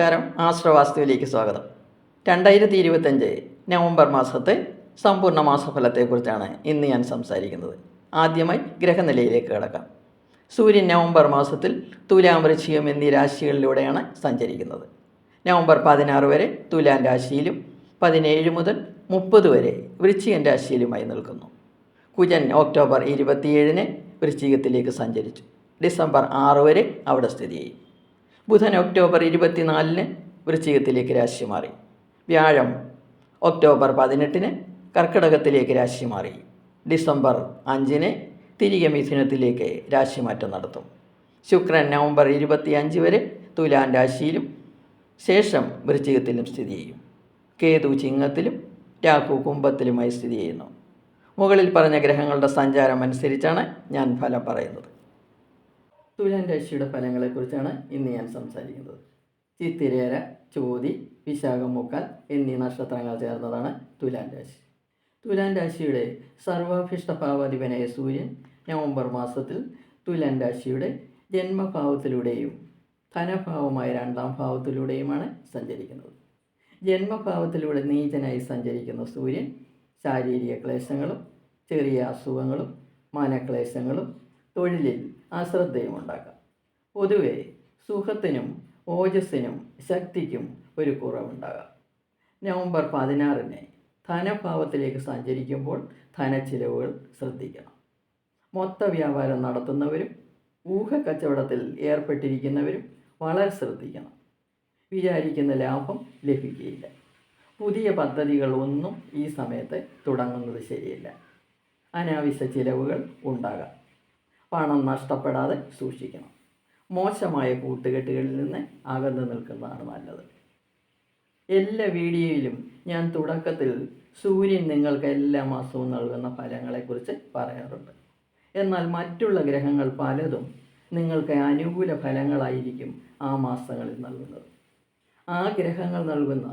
നമസ്കാരം. ആശ്രവാസ്തുവിലേക്ക് സ്വാഗതം. 2025 നവംബർ മാസത്തെ സമ്പൂർണ്ണ മാസഫലത്തെക്കുറിച്ചാണ് ഇന്ന് ഞാൻ സംസാരിക്കുന്നത്. ആദ്യമായി ഗ്രഹനിലയിലേക്ക് കടക്കാം. സൂര്യൻ നവംബർ മാസത്തിൽ തുലാം, വൃശ്ചികം എന്നീ രാശികളിലൂടെയാണ് സഞ്ചരിക്കുന്നത്. നവംബർ 16 വരെ തുലാം രാശിയിലും 17 മുതൽ 30 വരെ വൃശ്ചികൻ രാശിയിലുമായി നിൽക്കുന്നു. കുജൻ ഒക്ടോബർ 27 വൃശ്ചികത്തിലേക്ക് സഞ്ചരിച്ചു. ഡിസംബർ 6 വരെ അവിടെ സ്ഥിതി ചെയ്യും. ബുധൻ ഒക്ടോബർ 24 വൃശ്ചികത്തിലേക്ക് രാശി മാറി. വ്യാഴം ഒക്ടോബർ 18 കർക്കിടകത്തിലേക്ക് രാശി മാറി. ഡിസംബർ 5 തിരികെ മിഥുനത്തിലേക്ക് രാശിമാറ്റം നടത്തും. ശുക്രൻ നവംബർ 25 വരെ തുലാം രാശിയിലും ശേഷം വൃശ്ചികത്തിലും സ്ഥിതി ചെയ്യും. കേതു ചിങ്ങത്തിലും രാഹു കുംഭത്തിലുമായി സ്ഥിതി ചെയ്യുന്നു. മുകളിൽ പറഞ്ഞ ഗ്രഹങ്ങളുടെ സഞ്ചാരം അനുസരിച്ചാണ് ഞാൻ ഫലം പറയുന്നത്. തുലാം രാശിയുടെ ഫലങ്ങളെക്കുറിച്ചാണ് ഇന്ന് ഞാൻ സംസാരിക്കുന്നത്. ചിത്തിരേര, ചോതി, വിശാഖം, മുക്കാൽ എന്നീ നക്ഷത്രങ്ങൾ ചേർന്നതാണ് തുലാം രാശി. തുലാം രാശിയുടെ സർവാഭിഷ്ടഭാവാധിപനായ സൂര്യൻ നവംബർ മാസത്തിൽ തുലാം രാശിയുടെ ജന്മഭാവത്തിലൂടെയും ധനഭാവമായ 2ാം ഭാവത്തിലൂടെയുമാണ് സഞ്ചരിക്കുന്നത്. ജന്മഭാവത്തിലൂടെ നീചനായി സഞ്ചരിക്കുന്ന സൂര്യൻ ശാരീരിക ക്ലേശങ്ങളും ചെറിയ അസുഖങ്ങളും മനക്ലേശങ്ങളും തൊഴിലിൽ അശ്രദ്ധയും ഉണ്ടാക്കാം. പൊതുവെ സുഖത്തിനും ഓജസ്സിനും ശക്തിക്കും ഒരു കുറവുണ്ടാകാം. നവംബർ 16 ധനഭാവത്തിലേക്ക് സഞ്ചരിക്കുമ്പോൾ ധനച്ചിലവുകൾ ശ്രദ്ധിക്കണം. മൊത്ത വ്യാപാരം നടത്തുന്നവരും ഊഹക്കച്ചവടത്തിൽ ഏർപ്പെട്ടിരിക്കുന്നവരും വളരെ ശ്രദ്ധിക്കണം. വിചാരിക്കുന്ന ലാഭം ലഭിക്കുകയില്ല. പുതിയ പദ്ധതികളൊന്നും ഈ സമയത്ത് തുടങ്ങുന്നത് ശരിയല്ല. അനാവശ്യ ചിലവുകൾ ഉണ്ടാകാം. പണം നഷ്ടപ്പെടാതെ സൂക്ഷിക്കണം. മോശമായ കൂട്ടുകെട്ടുകളിൽ നിന്ന് അകന്നു നിൽക്കുന്നതാണ് നല്ലത്. എല്ലാ വീഡിയോയിലും ഞാൻ തുടക്കത്തിൽ സൂര്യൻ നിങ്ങൾക്ക് എല്ലാ മാസവും നൽകുന്ന ഫലങ്ങളെക്കുറിച്ച് പറയാറുണ്ട്. എന്നാൽ മറ്റുള്ള ഗ്രഹങ്ങൾ പലതും നിങ്ങൾക്ക് അനുകൂല ഫലങ്ങളായിരിക്കും ആ മാസങ്ങളിൽ നൽകുന്നത്. ആ ഗ്രഹങ്ങൾ നൽകുന്ന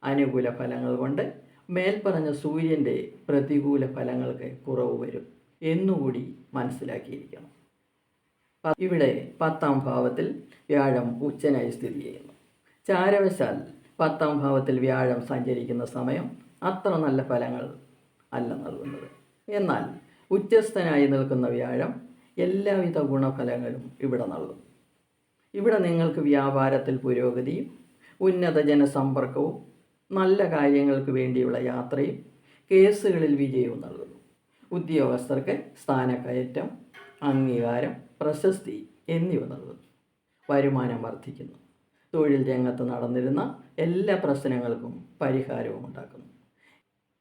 അനുകൂല ഫലങ്ങൾ കൊണ്ട് മേൽപ്പറഞ്ഞ സൂര്യൻ്റെ പ്രതികൂല ഫലങ്ങൾക്ക് കുറവ് വരും എന്നുകൂടി മനസ്സിലാക്കിയിരിക്കണം. ഇവിടെ 10ാം ഭാവത്തിൽ വ്യാഴം ഉച്ചനായി സ്ഥിതി ചെയ്യുന്നു. ചാരവശാൽ 10ാം ഭാവത്തിൽ വ്യാഴം സഞ്ചരിക്കുന്ന സമയം അത്ര നല്ല ഫലങ്ങൾ അല്ല നൽകുന്നത്. എന്നാൽ ഉച്ചസ്ഥനായി നിൽക്കുന്ന വ്യാഴം എല്ലാവിധ ഗുണഫലങ്ങളും ഇവിടെ നൽകുന്നു. ഇവിടെ നിങ്ങൾക്ക് വ്യാപാരത്തിൽ പുരോഗതിയും ഉന്നത ജനസമ്പർക്കവും നല്ല കാര്യങ്ങൾക്ക് വേണ്ടിയുള്ള യാത്രയും കേസുകളിൽ വിജയവും നൽകുന്നു. ഉദ്യോഗസ്ഥർക്ക് സ്ഥാനക്കയറ്റം, അംഗീകാരം, പ്രശസ്തി എന്നിവ നൽകുന്നു. വരുമാനം വർദ്ധിക്കുന്നു. തൊഴിൽ രംഗത്ത് നടന്നിരുന്ന എല്ലാ പ്രശ്നങ്ങൾക്കും പരിഹാരവും ഉണ്ടാക്കുന്നു.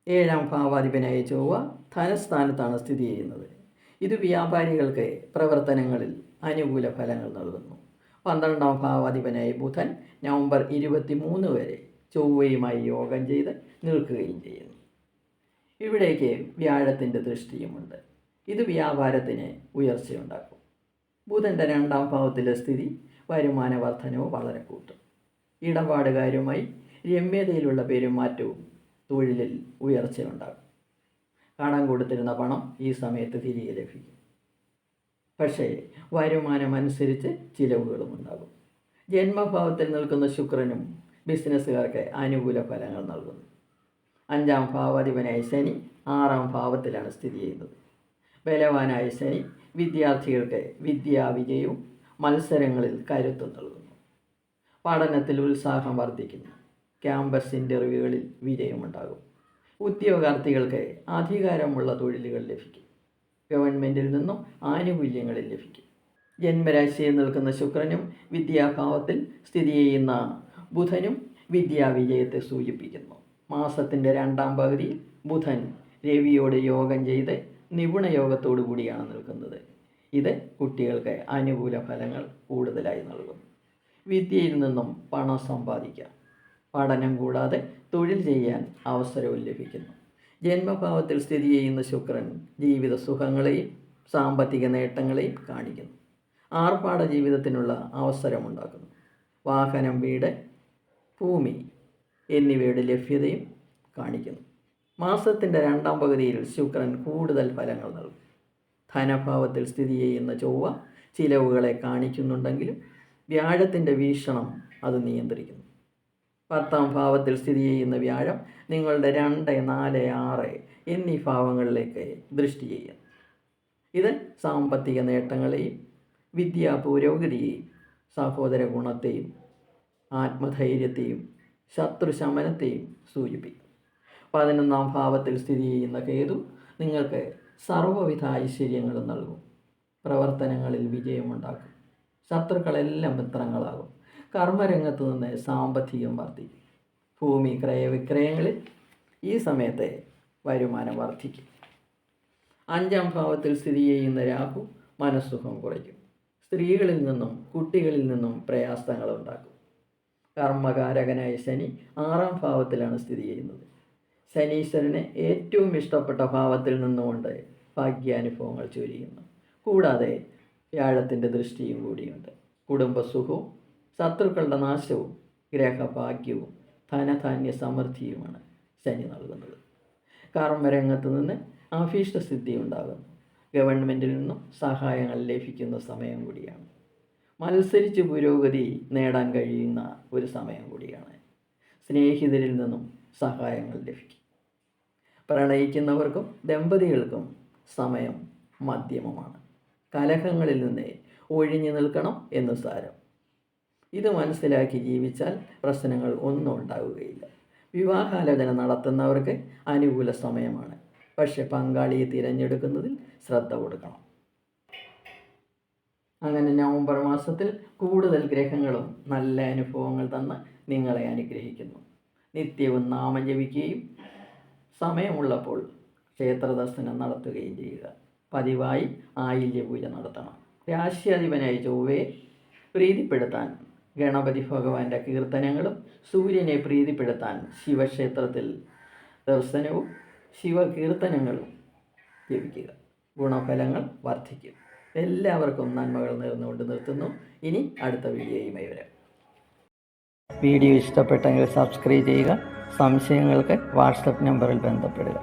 7ാം ഭാവാധിപനായ ചൊവ്വ ധനസ്ഥാനത്താണ് സ്ഥിതി ചെയ്യുന്നത്. ഇത് വ്യാപാരികൾക്ക് പ്രവർത്തനങ്ങളിൽ അനുകൂല ഫലങ്ങൾ നൽകുന്നു. 12ാം ഭാവാധിപനായ ബുധൻ നവംബർ 23 വരെ ചൊവ്വയുമായി യോഗം ചെയ്ത് നിൽക്കുകയും ചെയ്യുന്നു. ഇവിടേക്ക് വ്യാഴത്തിൻ്റെ ദൃഷ്ടിയുമുണ്ട്. ഇത് വ്യാപാരത്തിന് ഉയർച്ചയുണ്ടാക്കും. ബുധൻ്റെ 2ാം ഭാവത്തിലെ സ്ഥിതി വരുമാന വർധനവ് വളരെ കൂട്ടും. ഇടപാടുകാരുമായി രമ്യതയിലുള്ള പെരുമാറ്റവും തൊഴിലിൽ ഉയർച്ചയുണ്ടാകും. കടം കൊടുത്തിരുന്ന പണം ഈ സമയത്ത് തിരികെ ലഭിക്കും. പക്ഷേ വരുമാനമനുസരിച്ച് ചിലവുകളും ഉണ്ടാകും. ജന്മഭാവത്തിൽ നിൽക്കുന്ന ശുക്രനും ബിസിനസ്സുകാർക്ക് അനുകൂല ഫലങ്ങൾ നൽകുന്നു. 5ാം ഭാവാധിപനായ ശനി 6ാം ഭാവത്തിലാണ് സ്ഥിതി ചെയ്യുന്നത്. ബലവാനായ ശനി വിദ്യാർത്ഥികൾക്ക് വിദ്യാവിജയവും മത്സരങ്ങളിൽ കരുത്തും നൽകുന്നു. പഠനത്തിൽ ഉത്സാഹം വർദ്ധിക്കുന്നു. ക്യാമ്പസ് ഇൻ്റർവ്യൂകളിൽ വിജയമുണ്ടാകും. ഉദ്യോഗാർത്ഥികൾക്ക് അധികാരമുള്ള തൊഴിലുകൾ ലഭിക്കും. ഗവൺമെൻറ്റിൽ നിന്നും ആനുകൂല്യങ്ങളിൽ ലഭിക്കും. ജന്മരാശിയിൽ നിൽക്കുന്ന ശുക്രനും വിദ്യാഭാവത്തിൽ സ്ഥിതി ചെയ്യുന്ന ബുധനും വിദ്യാവിജയത്തെ സൂചിപ്പിക്കുന്നു. മാസത്തിൻ്റെ 2ാം പകുതിയിൽ ബുധൻ രവിയോട് യോഗം ചെയ്ത് നിപുണയോഗത്തോടു കൂടിയാണ് നിൽക്കുന്നത്. ഇത് കുട്ടികൾക്ക് അനുകൂല ഫലങ്ങൾ കൂടുതലായി നൽകുന്നു. വിദ്യയിൽ നിന്നും പണം സമ്പാദിക്കാം. പഠനം കൂടാതെ തൊഴിൽ ചെയ്യാൻ അവസരവും ലഭിക്കുന്നു. ജന്മഭാവത്തിൽ സ്ഥിതി ചെയ്യുന്ന ശുക്രൻ ജീവിത സുഖങ്ങളെയും സാമ്പത്തിക നേട്ടങ്ങളെയും കാണിക്കുന്നു. ആർഭാട ജീവിതത്തിനുള്ള അവസരമുണ്ടാക്കുന്നു. വാഹനം, വീട്, ഭൂമി എന്നിവയുടെ ലഭ്യതയും കാണിക്കുന്നു. മാസത്തിൻ്റെ 2ാം പകുതിയിൽ ശുക്രൻ കൂടുതൽ ഫലങ്ങൾ നൽകും. ധനഭാവത്തിൽ സ്ഥിതി ചെയ്യുന്ന ചൊവ്വ ചിലവുകളെ കാണിക്കുന്നുണ്ടെങ്കിലും വ്യാഴത്തിൻ്റെ വീക്ഷണം അത് നിയന്ത്രിക്കുന്നു. 10ാം ഭാവത്തിൽ സ്ഥിതി ചെയ്യുന്ന വ്യാഴം നിങ്ങളുടെ 2, 4, 6 എന്നീ ഭാവങ്ങളിലേക്ക് ദൃഷ്ടി ചെയ്യുന്നു. ഇത് സാമ്പത്തിക നേട്ടങ്ങളെയും വിദ്യാ പുരോഗതിയെയും സഹോദര ഗുണത്തെയും ആത്മധൈര്യത്തെയും ശത്രുശമനത്തെയും സൂചിപ്പിക്കും. 11ാം ഭാവത്തിൽ സ്ഥിതി ചെയ്യുന്ന കേതു നിങ്ങൾക്ക് സർവ്വവിധ ഐശ്വര്യങ്ങളും നൽകും. പ്രവർത്തനങ്ങളിൽ വിജയമുണ്ടാക്കും. ശത്രുക്കളെല്ലാം മിത്രങ്ങളാകും. കർമ്മരംഗത്ത് നിന്ന് സാമ്പത്തികം വർദ്ധിക്കും. ഭൂമി ക്രയവിക്രയങ്ങളിൽ ഈ സമയത്തെ വരുമാനം വർദ്ധിക്കും. 5ാം ഭാവത്തിൽ സ്ഥിതി ചെയ്യുന്ന രാഹു മനസ്സുഖം കുറയ്ക്കും. സ്ത്രീകളിൽ നിന്നും കുട്ടികളിൽ നിന്നും പ്രയാസങ്ങൾ ഉണ്ടാക്കും. കർമ്മകാരകനായ ശനി 6ാം ഭാവത്തിലാണ് സ്ഥിതി ചെയ്യുന്നത്. ശനീശ്വരന് ഏറ്റവും ഇഷ്ടപ്പെട്ട ഭാവത്തിൽ നിന്നുകൊണ്ട് ഭാഗ്യാനുഭവങ്ങൾ ചൊരിയുന്നു. കൂടാതെ വ്യാഴത്തിൻ്റെ ദൃഷ്ടിയും കൂടിയുണ്ട്. കുടുംബസുഖവും ശത്രുക്കളുടെ നാശവും ഗ്രഹഭാഗ്യവും ധനധാന്യ സമൃദ്ധിയുമാണ് ശനി നൽകുന്നത്. കർമ്മരംഗത്ത് നിന്ന് അഭീഷ്ടസിദ്ധി ഉണ്ടാകുന്നു. ഗവൺമെൻറ്റിൽ നിന്നും സഹായങ്ങൾ ലഭിക്കുന്ന സമയം കൂടിയാണ്. മത്സരിച്ച് പുരോഗതി നേടാൻ കഴിയുന്ന ഒരു സമയം കൂടിയാണ്. സ്നേഹിതരിൽ നിന്നും സഹായങ്ങൾ ലഭിക്കും. പ്രണയിക്കുന്നവർക്കും ദമ്പതികൾക്കും സമയം മധ്യമമാണ്. കലഹങ്ങളിൽ നിന്ന് ഒഴിഞ്ഞു നിൽക്കണം എന്ന് സാരം. ഇത് മനസ്സിലാക്കി ജീവിച്ചാൽ പ്രശ്നങ്ങൾ ഒന്നും ഉണ്ടാവുകയില്ല. വിവാഹാലോചന നടത്തുന്നവർക്ക് അനുകൂല സമയമാണ്. പക്ഷെ പങ്കാളിയെ തിരഞ്ഞെടുക്കുന്നതിൽ ശ്രദ്ധ കൊടുക്കണം. അങ്ങനെ നവംബർ മാസത്തിൽ കൂടുതൽ ഗ്രഹങ്ങളും നല്ല അനുഭവങ്ങൾ തന്ന് നിങ്ങളെ അനുഗ്രഹിക്കുന്നു. നിത്യവും നാമം ജപിക്കുകയും സമയമുള്ളപ്പോൾ ക്ഷേത്രദർശനം നടത്തുകയും ചെയ്യുക. പതിവായി ആയില്യപൂജ നടത്തണം. രാശ്യാധിപനായ ചൊവ്വയെ പ്രീതിപ്പെടുത്താൻ ഗണപതി ഭഗവാന്റെ കീർത്തനങ്ങളും സൂര്യനെ പ്രീതിപ്പെടുത്താൻ ശിവക്ഷേത്രത്തിൽ ദർശനവും ശിവകീർത്തനങ്ങളും ജപിക്കുക. ഗുണഫലങ്ങൾ വർദ്ധിക്കും. എല്ലാവർക്കും നന്മകൾ നേർന്നുകൊണ്ട് നിർത്തുന്നു. ഇനി അടുത്ത വീഡിയോയുമായി വരാം. വീഡിയോ ഇഷ്ടപ്പെട്ടെങ്കിൽ സബ്സ്ക്രൈബ് ചെയ്യുക. സംശയങ്ങൾക്ക് വാട്സപ്പ് നമ്പറിൽ ബന്ധപ്പെടുക.